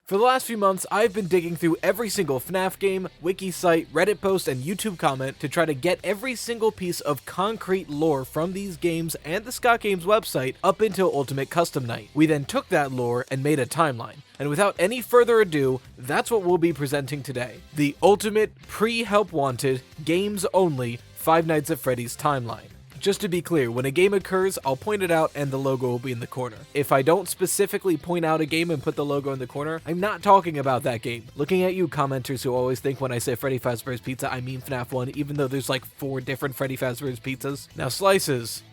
For the last few months, I've been digging through every single FNAF game, wiki site, Reddit post, and YouTube comment to try to get every single piece of concrete lore from these games and the Scott Games website up until Ultimate Custom Night. We then took that lore and made a timeline. And without any further ado, that's what we'll be presenting today. The Ultimate Pre-Help Wanted, Games Only, Five Nights at Freddy's timeline. Just to be clear, when a game occurs, I'll point it out and the logo will be in the corner. If I don't specifically point out a game and put the logo in the corner, I'm not talking about that game. Looking at you commenters who always think when I say Freddy Fazbear's Pizza, I mean FNAF 1, even though there's like 4 different Freddy Fazbear's Pizzas. Now slices.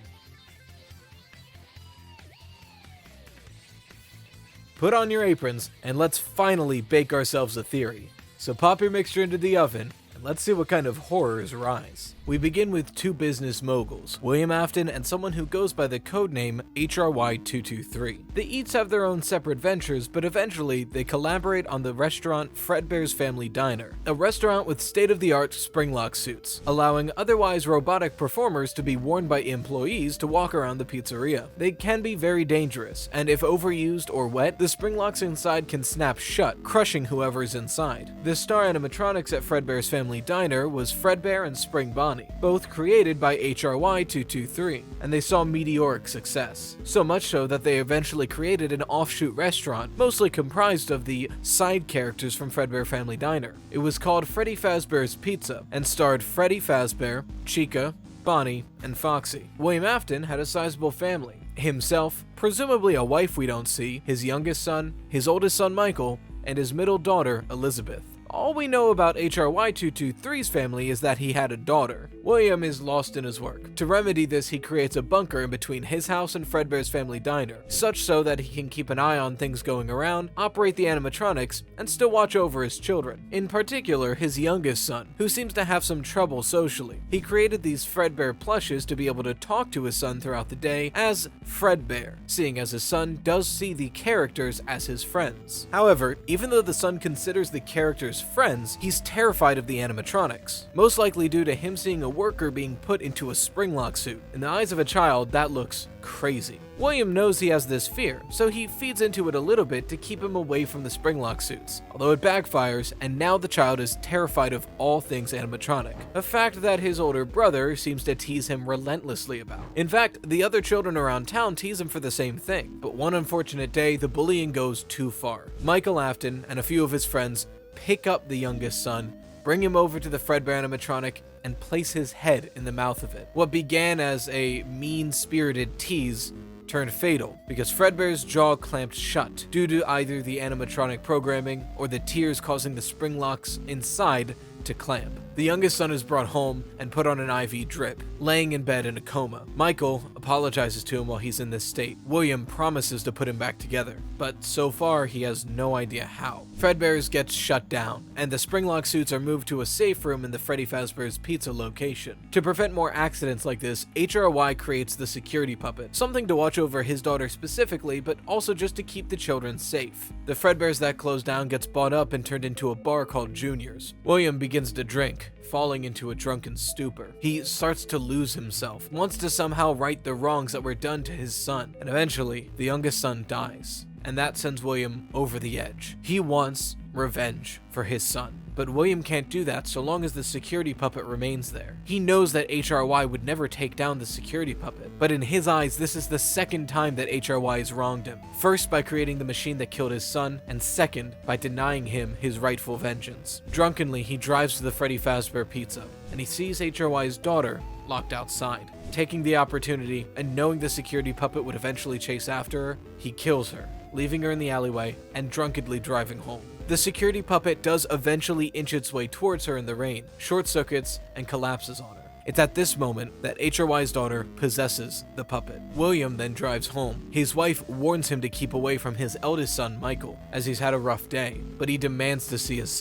Put on your aprons, and let's finally bake ourselves a theory. So pop your mixture into the oven, and let's see what kind of horrors rise. We begin with two business moguls, William Afton and someone who goes by the codename HRY223. They each have their own separate ventures, but eventually they collaborate on the restaurant Fredbear's Family Diner, a restaurant with state-of-the-art springlock suits, allowing otherwise robotic performers to be worn by employees to walk around the pizzeria. They can be very dangerous, and if overused or wet, the springlocks inside can snap shut, crushing whoever is inside. The star animatronics at Fredbear's Family Diner was Fredbear and Spring Bonnie, both created by HRY223, and they saw meteoric success. So much so that they eventually created an offshoot restaurant, mostly comprised of the side characters from Fredbear Family Diner. It was called Freddy Fazbear's Pizza, and starred Freddy Fazbear, Chica, Bonnie, and Foxy. William Afton had a sizable family. Himself, presumably a wife we don't see, his youngest son, his oldest son Michael, and his middle daughter Elizabeth. All we know about HRY223's family is that he had a daughter. William is lost in his work. To remedy this, he creates a bunker in between his house and Fredbear's Family Diner, such so that he can keep an eye on things going around, operate the animatronics, and still watch over his children. In particular, his youngest son, who seems to have some trouble socially. He created these Fredbear plushes to be able to talk to his son throughout the day as Fredbear, seeing as his son does see the characters as his friends. However, even though the son considers the characters friends, he's terrified of the animatronics, most likely due to him seeing a worker being put into a springlock suit. In the eyes of a child, that looks crazy. William knows he has this fear, so he feeds into it a little bit to keep him away from the springlock suits, although it backfires, and now the child is terrified of all things animatronic, a fact that his older brother seems to tease him relentlessly about. In fact, the other children around town tease him for the same thing, but one unfortunate day, the bullying goes too far. Michael Afton and a few of his friends pick up the youngest son, bring him over to the Fredbear animatronic, and place his head in the mouth of it. What began as a mean-spirited tease turned fatal because Fredbear's jaw clamped shut due to either the animatronic programming or the tears causing the springlocks inside to clamp. The youngest son is brought home and put on an IV drip, laying in bed in a coma. Michael apologizes to him while he's in this state. William promises to put him back together, but so far he has no idea how. Fredbear's gets shut down, and the springlock suits are moved to a safe room in the Freddy Fazbear's Pizza location. To prevent more accidents like this, HRY creates the security puppet, something to watch over his daughter specifically, but also just to keep the children safe. The Fredbear's that closed down gets bought up and turned into a bar called Junior's. William begins to drink, falling into a drunken stupor. He starts to lose himself, wants to somehow right the wrongs that were done to his son, and eventually, the youngest son dies. And that sends William over the edge. He wants revenge for his son. But William can't do that so long as the security puppet remains there. He knows that HRY would never take down the security puppet, but in his eyes, this is the second time that HRY has wronged him. First by creating the machine that killed his son, and second by denying him his rightful vengeance. Drunkenly, he drives to the Freddy Fazbear Pizza, and he sees HRY's daughter locked outside. Taking the opportunity, and knowing the security puppet would eventually chase after her, he kills her, leaving her in the alleyway and drunkenly driving home. The security puppet does eventually inch its way towards her in the rain, short circuits, and collapses on her. It's at this moment that HRY's daughter possesses the puppet. William then drives home. His wife warns him to keep away from his eldest son, Michael, as he's had a rough day, but he demands to see his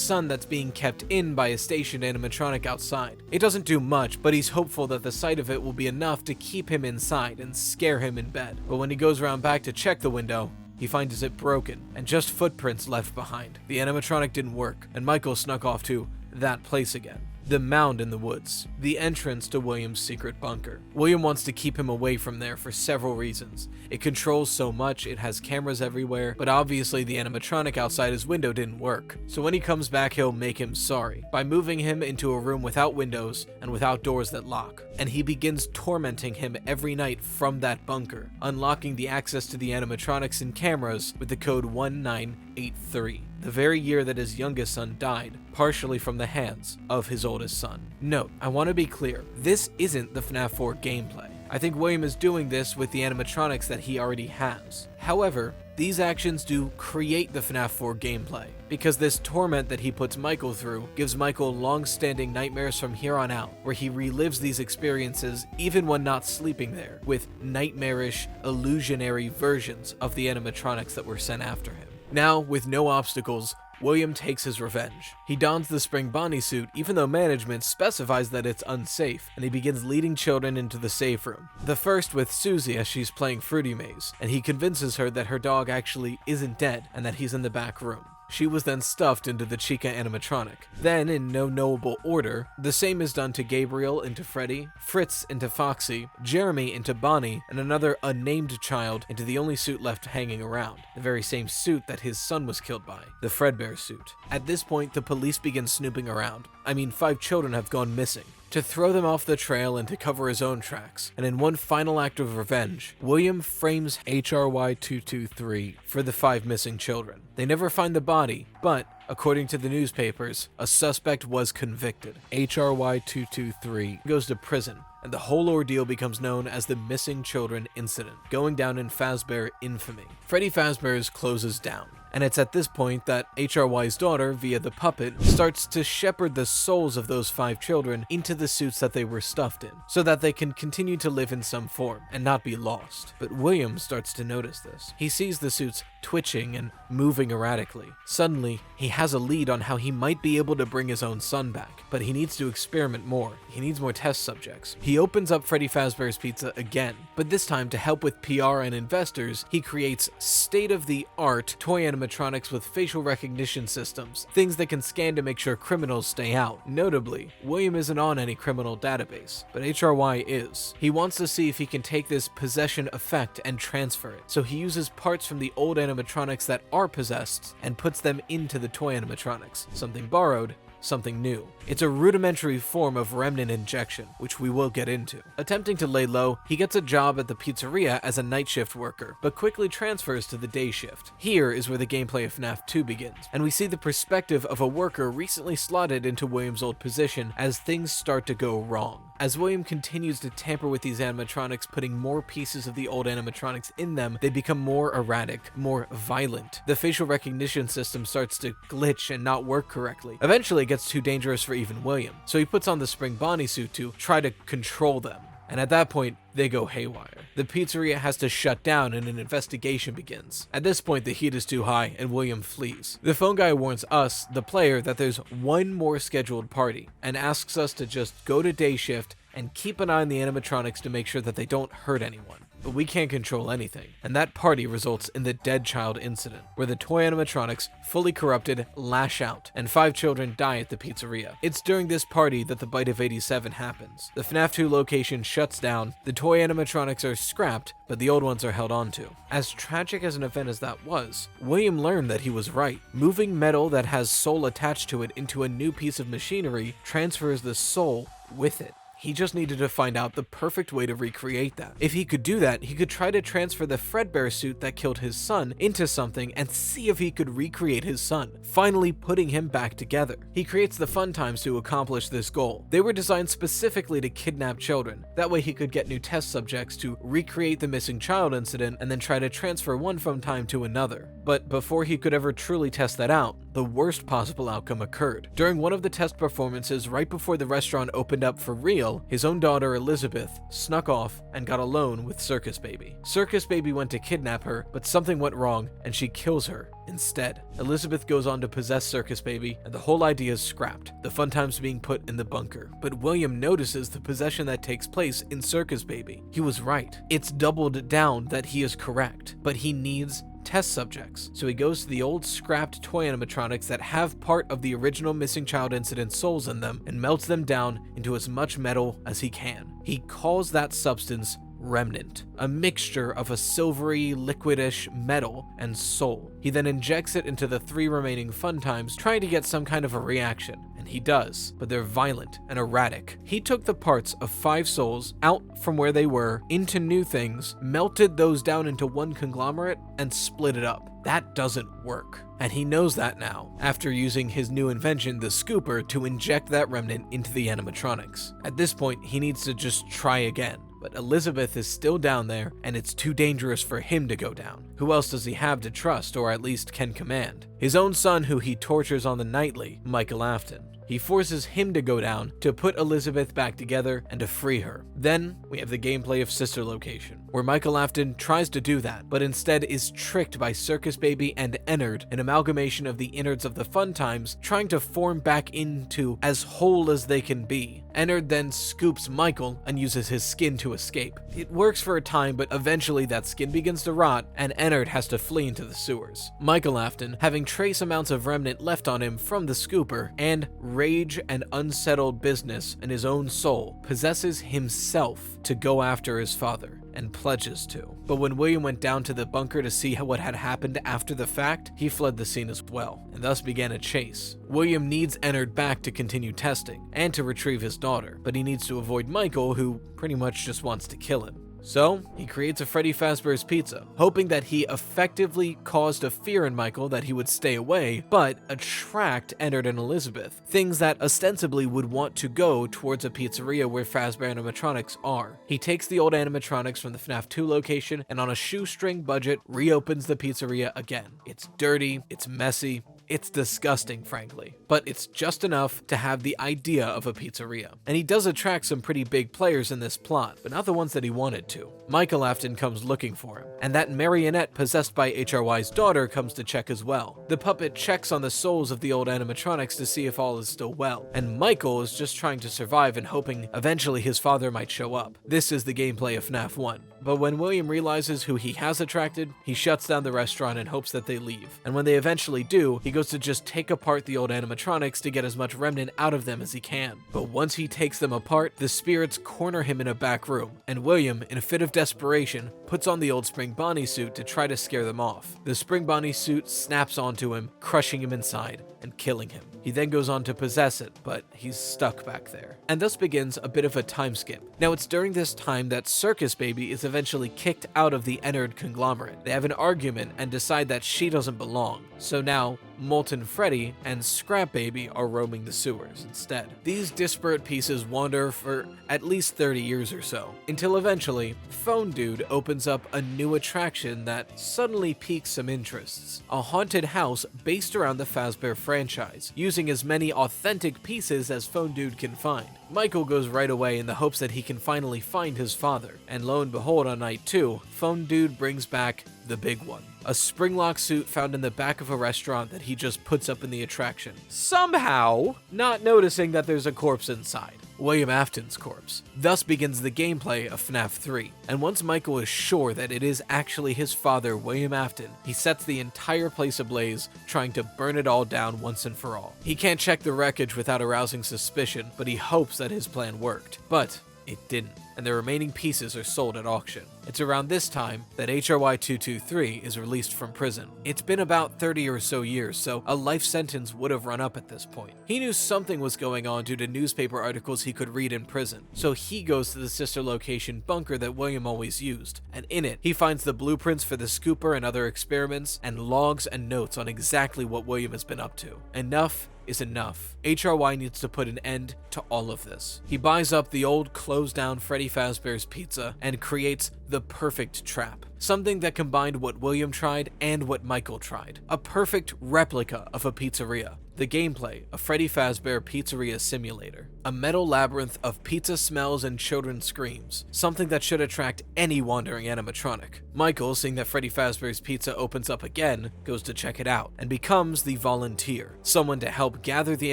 son that's being kept in by a stationed animatronic outside. It doesn't do much, but he's hopeful that the sight of it will be enough to keep him inside and scare him in bed. But when he goes around back to check the window, he finds it broken and just footprints left behind. The animatronic didn't work, and Michael snuck off to that place again. the mound in the woods, the entrance to William's secret bunker. William wants to keep him away from there for several reasons. It controls so much, it has cameras everywhere, but obviously the animatronic outside his window didn't work. So when he comes back, he'll make him sorry by moving him into a room without windows and without doors that lock. And he begins tormenting him every night from that bunker, unlocking the access to the animatronics and cameras with the code 1983, the very year that his youngest son died, partially from the hands of his oldest son. Note, I want to be clear, this isn't the FNAF 4 gameplay. I think William is doing this with the animatronics that he already has. However, these actions do create the FNAF 4 gameplay, because this torment that he puts Michael through gives Michael long-standing nightmares from here on out, where he relives these experiences even when not sleeping there, with nightmarish, illusionary versions of the animatronics that were sent after him. Now, with no obstacles, William takes his revenge. He dons the spring Bonnie suit even though management specifies that it's unsafe, and he begins leading children into the safe room. The first with Susie as she's playing Fruity Maze, and he convinces her that her dog actually isn't dead and that he's in the back room. She was then stuffed into the Chica animatronic. Then, in no knowable order, the same is done to Gabriel into Freddy, Fritz into Foxy, Jeremy into Bonnie, and another unnamed child into the only suit left hanging around, the very same suit that his son was killed by, the Fredbear suit. At this point, the police begin snooping around. 5 children have gone missing. To throw them off the trail and to cover his own tracks, and in one final act of revenge, William frames HRY-223 for the 5 missing children. They never find the body, but, according to the newspapers, a suspect was convicted. HRY-223 goes to prison, and the whole ordeal becomes known as the Missing Children Incident, going down in Fazbear infamy. Freddy Fazbear's closes down, and it's at this point that HRY's daughter, via the puppet, starts to shepherd the souls of those 5 children into the suits that they were stuffed in, so that they can continue to live in some form and not be lost. But William starts to notice this. He sees the suits twitching and moving erratically. Suddenly, he has a lead on how he might be able to bring his own son back, but he needs to experiment more. He needs more test subjects. He opens up Freddy Fazbear's Pizza again, but this time to help with PR and investors, he creates state-of-the-art toy animatronics with facial recognition systems, things that can scan to make sure criminals stay out. Notably, William isn't on any criminal database, but HRY is. He wants to see if he can take this possession effect and transfer it, so he uses parts from the old animatronics that are possessed and puts them into the toy animatronics, something borrowed, something new. It's a rudimentary form of remnant injection, which we will get into. Attempting to lay low, he gets a job at the pizzeria as a night shift worker, but quickly transfers to the day shift. Here is where the gameplay of FNAF 2 begins, and we see the perspective of a worker recently slotted into William's old position as things start to go wrong. As William continues to tamper with these animatronics, putting more pieces of the old animatronics in them, they become more erratic, more violent. The facial recognition system starts to glitch and not work correctly. Eventually it gets too dangerous for even William, so he puts on the spring Bonnie suit to try to control them. And at that point, they go haywire. The pizzeria has to shut down and an investigation begins. At this point, the heat is too high and William flees. The phone guy warns us, the player, that there's one more scheduled party and asks us to just go to day shift and keep an eye on the animatronics to make sure that they don't hurt anyone. But we can't control anything, and that party results in the Dead Child incident, where the toy animatronics, fully corrupted, lash out, and 5 children die at the pizzeria. It's during this party that the Bite of 87 happens. The FNAF 2 location shuts down, the toy animatronics are scrapped, but the old ones are held onto. As tragic as an event as that was, William learned that he was right. Moving metal that has soul attached to it into a new piece of machinery transfers the soul with it. He just needed to find out the perfect way to recreate that. If he could do that, he could try to transfer the Fredbear suit that killed his son into something and see if he could recreate his son, finally putting him back together. He creates the fun times to accomplish this goal. They were designed specifically to kidnap children. That way he could get new test subjects to recreate the missing child incident and then try to transfer one fun time to another. But before he could ever truly test that out, the worst possible outcome occurred. During one of the test performances right before the restaurant opened up for real, his own daughter Elizabeth snuck off and got alone with Circus Baby. Circus Baby went to kidnap her, but something went wrong and she kills her instead. Elizabeth goes on to possess Circus Baby, and the whole idea is scrapped, the fun times being put in the bunker. But William notices the possession that takes place in Circus Baby. He was right. It's doubled down that he is correct, but he needs test subjects, so he goes to the old scrapped toy animatronics that have part of the original Missing Child incident souls in them and melts them down into as much metal as he can. He calls that substance Remnant, a mixture of a silvery, liquidish metal and soul. He then injects it into the 3 remaining Fun Times, trying to get some kind of a reaction, and he does, but they're violent and erratic. He took the parts of 5 souls out from where they were into new things, melted those down into one conglomerate, and split it up. That doesn't work. And he knows that now, after using his new invention, the scooper, to inject that remnant into the animatronics. At this point, he needs to just try again. But Elizabeth is still down there, and it's too dangerous for him to go down. Who else does he have to trust, or at least can command? His own son, who he tortures on the nightly, Michael Afton. He forces him to go down to put Elizabeth back together and to free her. Then we have the gameplay of Sister Location, where Michael Afton tries to do that, but instead is tricked by Circus Baby and Ennard, an amalgamation of the innards of the Fun Times, trying to form back into as whole as they can be. Ennard then scoops Michael and uses his skin to escape. It works for a time, but eventually that skin begins to rot, and Ennard has to flee into the sewers. Michael Afton, having trace amounts of remnant left on him from the scooper, and rage and unsettled business in his own soul, possesses himself to go after his father, and pledges to. But when William went down to the bunker to see what had happened after the fact, he fled the scene as well, and thus began a chase. William needs Ennard back to continue testing, and to retrieve his daughter, but he needs to avoid Michael, who pretty much just wants to kill him. So, he creates a Freddy Fazbear's Pizza, hoping that he effectively caused a fear in Michael that he would stay away, but attract Ennard and Elizabeth, things that ostensibly would want to go towards a pizzeria where Fazbear animatronics are. He takes the old animatronics from the FNAF 2 location, and on a shoestring budget, reopens the pizzeria again. It's dirty, it's messy, it's disgusting, frankly, but it's just enough to have the idea of a pizzeria. And he does attract some pretty big players in this plot, but not the ones that he wanted to. Michael Afton comes looking for him, and that marionette possessed by HRY's daughter comes to check as well. The puppet checks on the souls of the old animatronics to see if all is still well, and Michael is just trying to survive and hoping eventually his father might show up. This is the gameplay of FNAF 1. But when William realizes who he has attracted, he shuts down the restaurant and hopes that they leave. And when they eventually do, he goes to just take apart the old animatronics to get as much remnant out of them as he can. But once he takes them apart, the spirits corner him in a back room, and William, in a fit of desperation, puts on the old Spring Bonnie suit to try to scare them off. The Spring Bonnie suit snaps onto him, crushing him inside and killing him. He then goes on to possess it, but he's stuck back there. And thus begins a bit of a time skip. Now it's during this time that Circus Baby is eventually kicked out of the Ennard conglomerate. They have an argument and decide that she doesn't belong. So now, Molten Freddy and Scrap Baby are roaming the sewers instead. These disparate pieces wander for at least 30 years or so, until eventually, Phone Dude opens up a new attraction that suddenly piques some interests. A haunted house based around the Fazbear franchise, using as many authentic pieces as Phone Dude can find. Michael goes right away in the hopes that he can finally find his father, and lo and behold, on night 2, Phone Dude brings back the big one. A springlock suit found in the back of a restaurant that he just puts up in the attraction. Somehow, not noticing that there's a corpse inside. William Afton's corpse. Thus begins the gameplay of FNAF 3. And once Michael is sure that it is actually his father, William Afton, he sets the entire place ablaze, trying to burn it all down once and for all. He can't check the wreckage without arousing suspicion, but he hopes that his plan worked. But it didn't, and the remaining pieces are sold at auction. It's around this time that HRY223 is released from prison. It's been about 30 or so years, so a life sentence would have run up at this point. He knew something was going on due to newspaper articles he could read in prison, so he goes to the sister location bunker that William always used, and in it, he finds the blueprints for the scooper and other experiments, and logs and notes on exactly what William has been up to. Enough is enough. HRY needs to put an end to all of this. He buys up the old closed-down Freddy Fazbear's Pizza and creates the perfect trap. Something that combined what William tried and what Michael tried. A perfect replica of a pizzeria. The gameplay of Freddy Fazbear Pizzeria Simulator. A metal labyrinth of pizza smells and children's screams. Something that should attract any wandering animatronic. Michael, seeing that Freddy Fazbear's Pizza opens up again, goes to check it out and becomes the volunteer. Someone to help gather the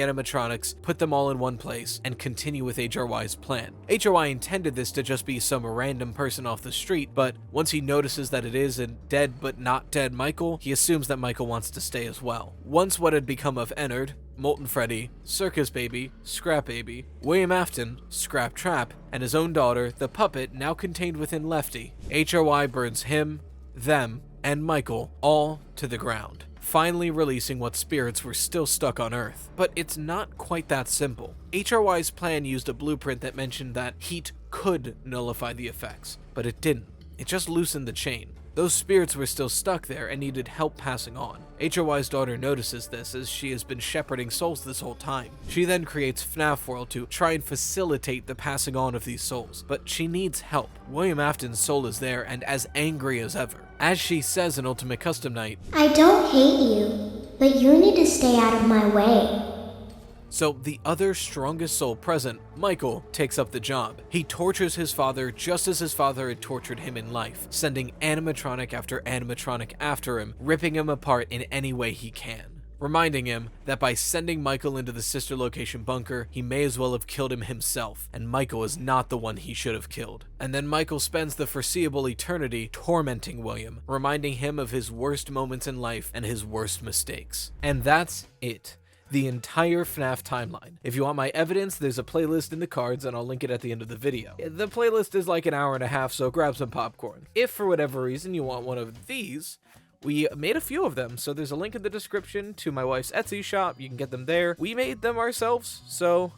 animatronics, put them all in one place, and continue with HRY's plan. HRY intended this to just be some random person off the street, but once he notices that it is a dead but not dead Michael, he assumes that Michael wants to stay as well. Once what had become of Ennard, Molten Freddy, Circus Baby, Scrap Baby, William Afton, Scrap Trap, and his own daughter, the puppet now contained within Lefty, HRY burns him, them, and Michael all to the ground, finally releasing what spirits were still stuck on Earth. But it's not quite that simple. HRY's plan used a blueprint that mentioned that heat could nullify the effects, but it didn't. It just loosened the chain. Those spirits were still stuck there and needed help passing on. HRY's daughter notices this as she has been shepherding souls this whole time. She then creates FNAF World to try and facilitate the passing on of these souls, but she needs help. William Afton's soul is there and as angry as ever. As she says in Ultimate Custom Night, I don't hate you, but you need to stay out of my way. So the other strongest soul present, Michael, takes up the job. He tortures his father just as his father had tortured him in life, sending animatronic after animatronic after him, ripping him apart in any way he can, reminding him that by sending Michael into the sister location bunker, he may as well have killed him himself, and Michael is not the one he should have killed. And then Michael spends the foreseeable eternity tormenting William, reminding him of his worst moments in life and his worst mistakes. And that's it. The entire FNAF timeline. If you want my evidence, there's a playlist in the cards and I'll link it at the end of the video. The playlist is like an hour and a half, so grab some popcorn. If for whatever reason you want one of these, we made a few of them, so there's a link in the description to my wife's Etsy shop. You can get them there. We made them ourselves, so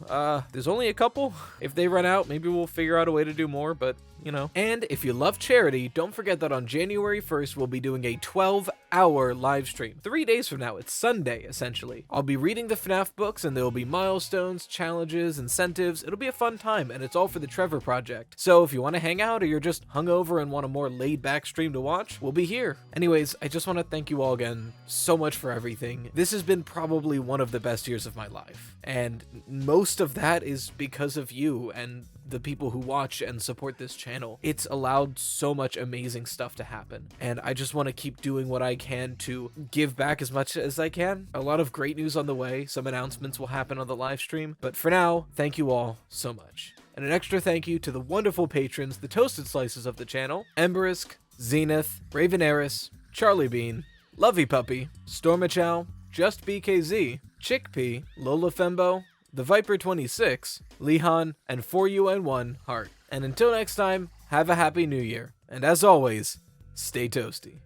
there's only a couple. If they run out, maybe we'll figure out a way to do more, but you know. And if you love charity, don't forget that on January 1st, we'll be doing a 12-hour live stream. 3 days from now, it's Sunday, essentially. I'll be reading the FNAF books, and there will be milestones, challenges, incentives. It'll be a fun time, and it's all for the Trevor Project. So if you want to hang out, or you're just hungover and want a more laid-back stream to watch, we'll be here. Anyways, I just want to thank you all again so much for everything. This has been probably one of the best years of my life, and most of that is because of you and the people who watch and support this channel. It's allowed so much amazing stuff to happen, and I just want to keep doing what I can to give back as much as I can. A lot of great news on the way. Some announcements will happen on the live stream, but for now, thank you all so much. And an extra thank you to the wonderful patrons, the Toasted Slices of the channel, Emberisk, Zenith, Raven Eris, Charlie Bean, Lovey Puppy, Stormachow, Just BKZ, Chickpea, Lola Fembo, The Viper 26, Lehan, and 4UN1 Heart. And until next time, have a happy new year. And as always, stay toasty.